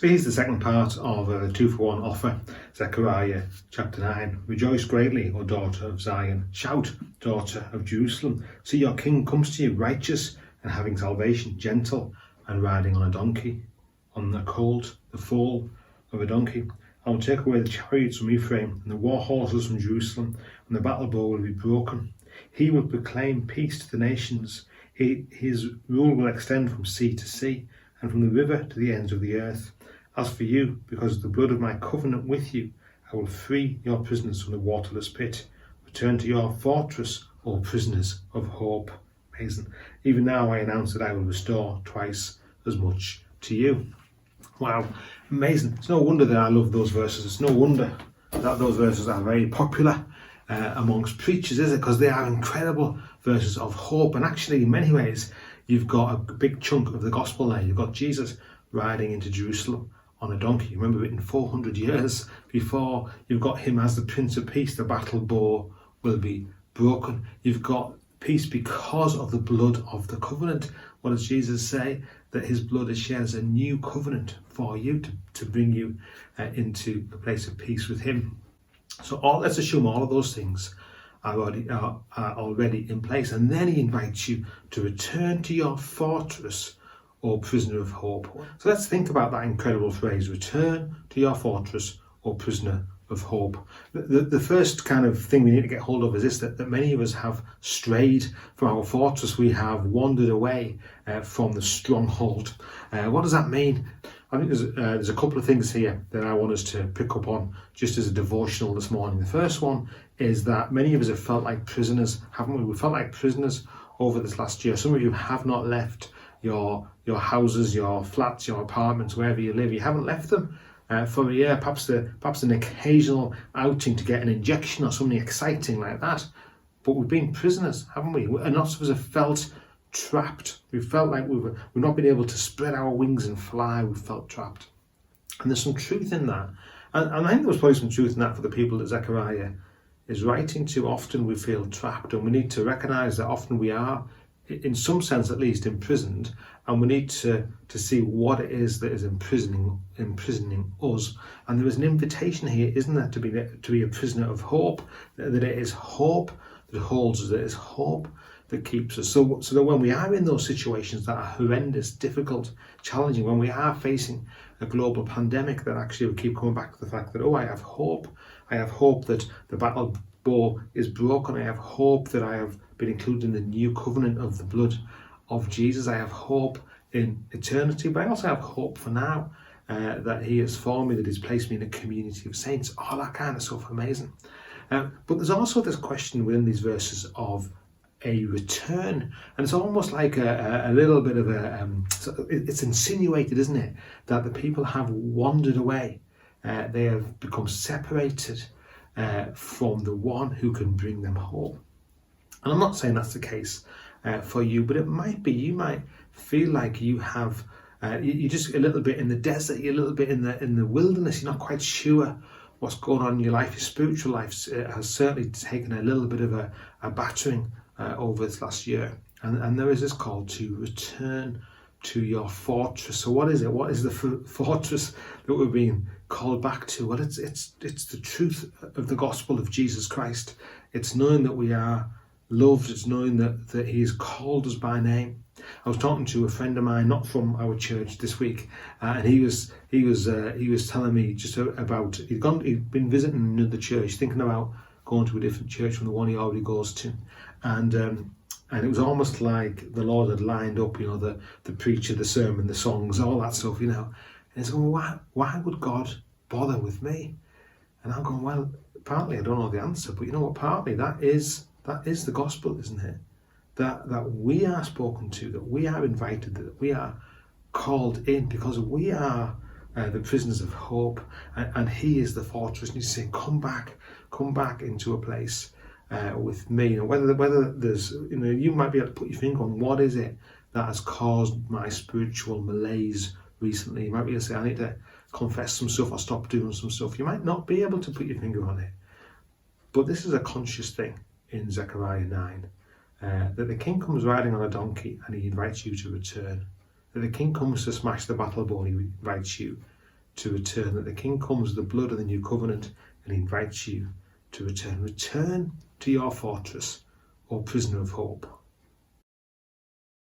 So here's the second part of the 2-for-1 offer, Zechariah chapter 9. Rejoice greatly, O daughter of Zion. Shout, daughter of Jerusalem. See, your king comes to you, righteous and having salvation, gentle and riding on a donkey, on the colt, the foal of a donkey. I will take away the chariots from Ephraim and the war horses from Jerusalem, and the battle bow will be broken. He will proclaim peace to the nations. His rule will extend from sea to sea, and from the river to the ends of the earth. As for you, because of the blood of my covenant with you, I will free your prisoners from the waterless pit. Return to your fortress, O prisoners of hope. Amazing. Even now I announce that I will restore twice as much to you. Wow, amazing. It's no wonder that I love those verses. It's no wonder that those verses are very popular amongst preachers, is it? Because they are incredible verses of hope. And actually, in many ways, you've got a big chunk of the gospel there. You've got Jesus riding into Jerusalem on a donkey. Remember, written 400 years before. You've got him as the Prince of Peace. The battle bow will be broken. You've got peace because of the blood of the covenant. What does Jesus say? That his blood is shed as a new covenant for you to bring you into a place of peace with him. So let's assume all of those things are already in place. And then he invites you to return to your fortress, O prisoner of hope. So let's think about that incredible phrase, return to your fortress, O prisoner of hope. The first kind of thing we need to get hold of is this, that many of us have strayed from our fortress. We have wandered away from the stronghold. What does that mean? I think there's a couple of things here that I want us to pick up on just as a devotional this morning. The first one is that many of us have felt like prisoners, haven't we? We felt like prisoners over this last year. Some of you have not left your houses, your flats, your apartments, wherever you live. You haven't left them for a year, perhaps an occasional outing to get an injection or something exciting like that. But we've been prisoners, haven't we? And lots of us have felt trapped. We've felt like we've not been able to spread our wings and fly. We've felt trapped. And there's some truth in that. And I think there's probably some truth in that for the people that Zechariah is writing to. Often we feel trapped, and we need to recognise that often we are, in some sense at least, imprisoned, and we need to see what it is that is imprisoning us. And there is an invitation here, isn't there, to be a prisoner of hope, that it is hope that holds us, that it is hope that keeps us. So that when we are in those situations that are horrendous, difficult, challenging, when we are facing a global pandemic, that actually we keep coming back to the fact that, I have hope. I have hope that the battle bow is broken. I have hope that I have been included in the new covenant of the blood of Jesus. I have hope in eternity, but I also have hope for now, that he has for me, that he's placed me in a community of saints, all that kind of stuff. Amazing. But there's also this question within these verses of a return, and it's almost like a little bit of it's insinuated, isn't it, that the people have wandered away. They have become separated from the one who can bring them home. And I'm not saying that's the case for you, but it might be. You might feel like you have, you're just a little bit in the desert, you're a little bit in the wilderness, you're not quite sure what's going on in your life. Your spiritual life has certainly taken a little bit of a battering over this last year. And there is this call to return to your fortress. So what is it? What is the fortress that we're being called back to? Well, it's the truth of the gospel of Jesus Christ. It's knowing that we are loved. It's knowing that he has called us by name. I was talking to a friend of mine, not from our church, this week, and he was telling me just about he'd been visiting another church, thinking about going to a different church from the one he already goes to, and it was almost like the Lord had lined up, the preacher, the sermon, the songs, all that stuff, And he's going, why would God bother with me? And I'm going, well, partly I don't know the answer, but you know what? Partly that is the gospel, isn't it? That we are spoken to, that we are invited, that we are called in, because we are the prisoners of hope, and he is the fortress. And he's saying, come back into a place with me. Whether there's, you might be able to put your finger on what is it that has caused my spiritual malaise recently. You might be able to say, I need to confess some stuff or stop doing some stuff. You might not be able to put your finger on it, but this is a conscious thing in Zechariah 9. That the king comes riding on a donkey and he invites you to return. That the king comes to smash the battle bow and he invites you to return, that the King comes with the blood of the new covenant and he invites you to return. Return to your fortress, O prisoner of hope.